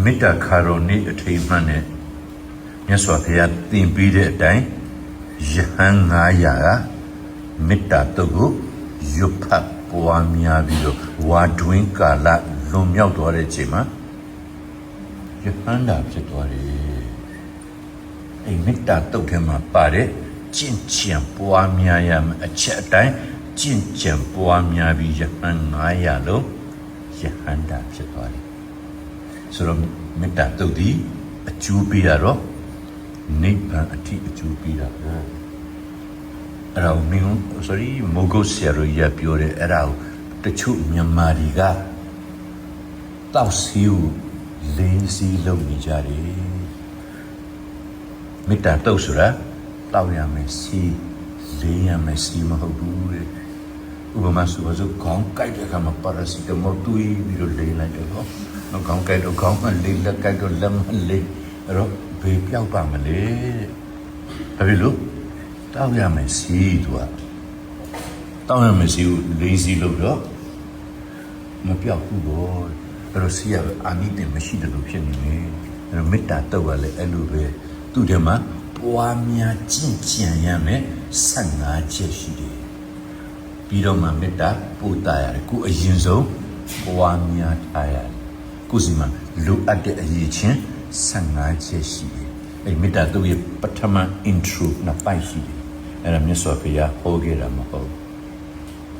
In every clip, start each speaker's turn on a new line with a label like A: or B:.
A: မေတ္တာခါတော်နေ့အထိမ်းအမှတ်နဲ့မြတ်စွာဘုရားသင်ပေးတဲ့အတိုင်းယဟန်900ကမေတ္တာတုတ်ကိုရွတ်ဖတ်ပွားများပြီးတော့ဝါတွင်းကာလလွန်မြောက်သွားတဲ့အချိန်မှာယဟန်တာဖြစ်သွားတယ်အဲ့မေတ္တာတုတ်ထဲမှာပါတဲ့ကျင့်ကြံပွားများရမယ်အချက်အတိုင်းကျင့်ကြံပွားများပြီးယဟန်900လုံးယဟန်တာဖြစ်သွားတယ်ဆိုတော့မေတ္တာတုတ်ဒီအကျိုးပေးရတော့နိဗ္ဗာန်အထိအကျိုးပေးတာပေါ့အဲ့ဒါကိုမိုးကုတ်ဆရာတို့ရပြောတယ်အဲ့ဒါကိုတချို့မြန်မာတွေကတောက်စီကိုလင်းစီလုပ်နေကြတယ်မေတ္တာတုတ်ဆိုတာတောက်ရမယ်စီလင်းရမယ်စီမဟုတ်ဘူးတဲ့ဥပမာဆိုတော့ခေါင်းကိုက်တဲ့အခါမှာပါရာစီတမောတူးပြီးတော့လိမ့်လိုက်တော့နော်ခေါင်းကိုက်တော့ခေါင်းမလိမ့်လက်ကိုက်တော့လက်မလိမ့်အဲ့တော့ဘေးပြောက်ပါမလဲဘာဖြစ်လို့တောက်ရမယ်စီသူကတောက်ရမယ်စီကိုလေးစီလို့တော့မပြောက်ဘူးတော့အဲ့တော့စီကအာနိသင်မရှိတယ်လို့ဖြစ်နေတယ်အဲ့တော့မေတ္တာတုတ်ကလည်းအဲ့လိုပဲသူ့ထဲမှာပွားများကျင့်ကြံရမယ်15ချက်ရှိတယ်ပြီးတော့မှမေတ္တာပို့တာရတယ်ကိုအရင်ဆုံးပွားများထားရတယ်ကိုစီမှာလိုအပ်တဲ့အရေးချင်း15ချက်ရှိတယ်အဲ့မေတ္တာတုတ်ရဲ့ပထမ intro နှစ်ပိုက်ရှိတယ်အဲ့ဒါမြတ်စွာဘုရားဟောခဲ့တာမဟုတ်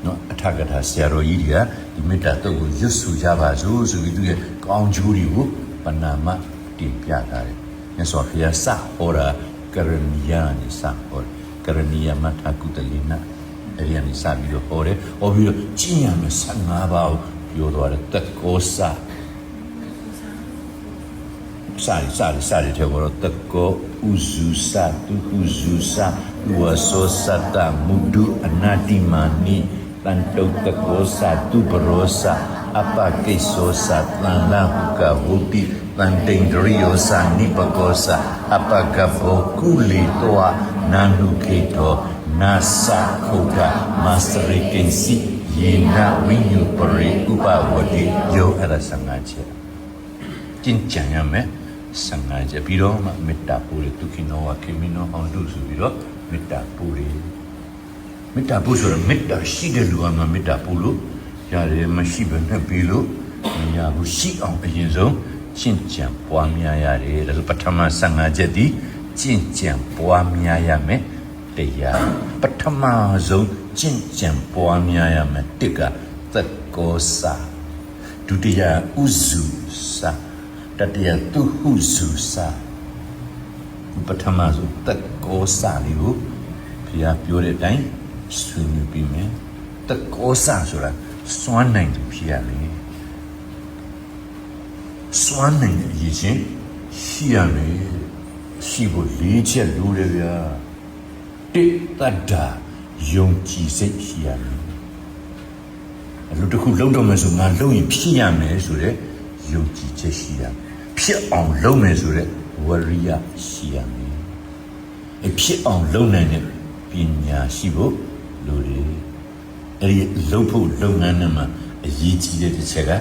A: နော်အထကထာဆရာတော်ကြီးတွေကဒီမေတ္တာတုတ်ကိုရွတ်ဆိုကြပါစို့ဆိုပြီးသူရဲ့ကောင်းကျိုးတွေကိုပဏာမတင်ပြထားတယ်မြတ်စွာဘုရားစဟောတာကရဏီယနဲ့စဟောတယ်ကရဏီယမထာကုတလိနအဲ့ဒီကနေစပြီးတော့ဟောတယ်ဟောပြီးတော့ကျင့်ရမယ်15ပါးကိုပြောသွားတယ်တကောစာစာရီတဲ့ဘောတကောဥဇုစာသူဥဇုစာဝဆောစတမုဒုအနာတိမာနိတန်တုတ်တကောစာသူဘရောစာအပကိသောစာတန်လာဟုကဝုတိတန်တိန်ဒရိယောစာနိပကောစာအပကဘောကုလီတောနာနုခေတောနာသခုကမစရိကိစီယေနဝိညုပရိဥပဝတိယောအရသငါချက်ကျင့်ကြံရမယ်15ချက်ပြီးတော့မှမေတ္တာပို့တယ်ဒုက္ခိနောဝခေမိနောဟောင်းတုဆိုပြီးတော့မေတ္တာပို့တယ်မေတ္တာပို့ဆိုတော့မေတ္တာရှိတဲ့လူကမှမေတ္တာပို့လို့ရတယ်မရှိဘဲနဲ့ပြီးလို့မရဘူးရှိအောင်အရင်ဆုံးကျင့်ကြံပွားများရတယ်ဒါဆိုပထမ15ချက်ဒီကျင့်ကြံပွားများရမယ်တရားပထမဆုံးကျင့်ကြံပွားများရမယ်တစ်ကသက္ကောစာဒုတိယဥစုစာတတိယသူဟုစုစာပထမဆုံးတကောစာလေးကိုဘုရားပြောတဲ့အတိုင်းဆွေးနွေးပြီးမယ်တကောစာဆိုတာစွမ်းနိုင်သူဖြစ်ရမယ်စွမ်းနိုင်တဲ့အရေးချင်းရှိရမယ်ရှိဖို့၄ချက်လိုတယ်ဗျာတိတ္တာယုံကြည်စိတ်ရှိရမယ်လူတစ်ခုလုံးတော့မယ်ဆိုငါလုံးရင်ဖြစ်ရမယ်ဆိုတဲ့ယုံကြည်ချက်ရှိရမယ်ဖြစ်အောင်လုပ်မယ်ဆိုတဲ့ဝရိယရှိရမယ်အဖြစ်အောင်လုပ်နိုင်တဲ့ပညာရှိဖို့လိုတယ်အဲ့ဒီလုပ်ဖို့လုပ်ငန်းနဲ့မှာအရေးကြီးတဲ့တစ်ချက်က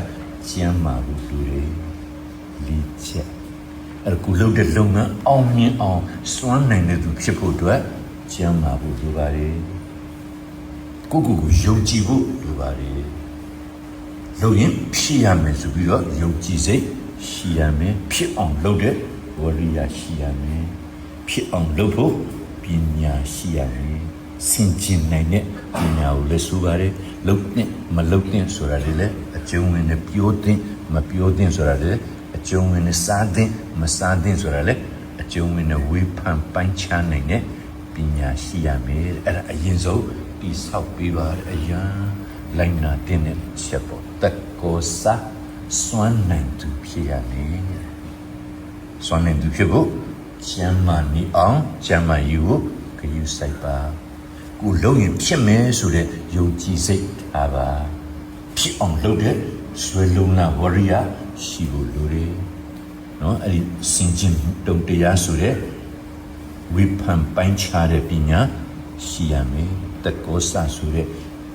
A: ကျမ်းမာဖို့လိုတယ်လေးချက်အဲ့ဒါကိုလုပ်တဲ့လုပ်ငန်းအောင်မြင်အောင်စွမ်းနိုင်တဲ့သူဖြစ်ဖို့အတွက်ကျမ်းမာဖို့လိုပါတယ်ကိုယုံကြည်ဖို့လိုပါတယ်လုပ်ရင်ဖြစ်ရမယ်ဆိုပြီးတော့ယုံကြည်စိတ်ရှိရမယ်ဖြစ်အောင်လုပ်တဲ့ဝရိယရှိရမယ်ဖြစ်အောင်လုပ်ဖို့ပညာရှိရမယ်စင်ကြင်နိုင်တဲ့ပညာကိုလည်းဆိုပါတယ်လုပ်တဲ့မလုပ်တဲ့ဆိုတာလည်းအကျုံးဝင်နဲ့ပြောတဲ့မပြောတဲ့ဆိုတာလည်းအကျုံးဝင်နဲ့စားတဲ့မစားတဲ့ဆိုတာလည်းအကျုံးဝင်နဲ့ဝေဖန်ပိုင်းခြားနိုင်တဲ့ပညာရှိရမယ်အဲ့ဒါအရင်ဆုံးတိဆောက်ပေးပါအရန်လိုက်နာတဲ့ချက်ပေါ်တကောစာစွမ်းနိုင်သူဖြစ်ရမယ်စွမ်းနိုင်သူဖြစ်ဖို့ကျမ်းမာနေအောင်ကျမ်းမာရေးကိုဂရုစိုက်ပါကိုလုံးရင်ဖြစ်မယ်ဆိုတဲ့ယုံကြည်စိတ်ထားပါဖြစ်အောင်လုပ်တဲ့ဆွေလုံးနာဝရိယရှိဖို့လိုတယ်နော်အဲ့ဒီစင်ကြင်တုံတရားဆိုတဲ့ဝိပန်ပိုင်းခြားတဲ့ပညာရှိရမယ်တကောစာဆိုတဲ့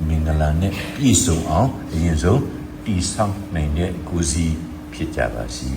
A: မင်္ဂလာနဲ့ပြည့်စုံအောင်အရင်ဆုံးတည်ဆောက်နိုင်တဲ့ကိုယ်စီဖြစ်ကြပါစေ